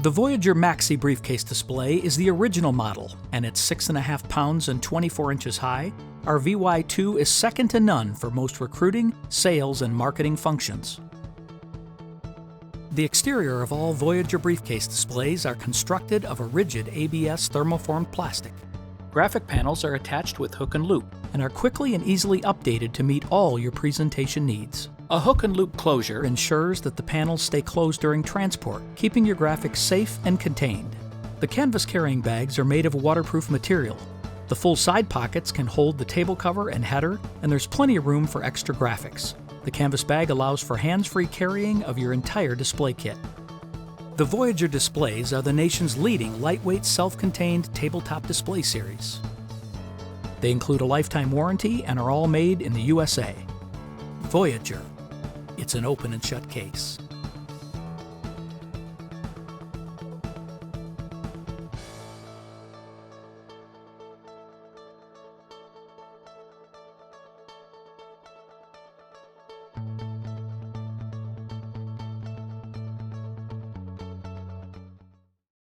The Voyager Maxi briefcase display is the original model, and at 6.5 pounds and 24 inches high, our VY2 is second to none for most recruiting, sales, and marketing functions. The exterior of all Voyager briefcase displays are constructed of a rigid ABS thermoformed plastic. Graphic panels are attached with hook and loop and are quickly and easily updated to meet all your presentation needs. A hook and loop closure ensures that the panels stay closed during transport, keeping your graphics safe and contained. The canvas carrying bags are made of waterproof material. The full side pockets can hold the table cover and header, and there's plenty of room for extra graphics. The canvas bag allows for hands-free carrying of your entire display kit. The Voyager displays are the nation's leading lightweight self-contained tabletop display series. They include a lifetime warranty and are all made in the USA. Voyager. It's an open and shut case.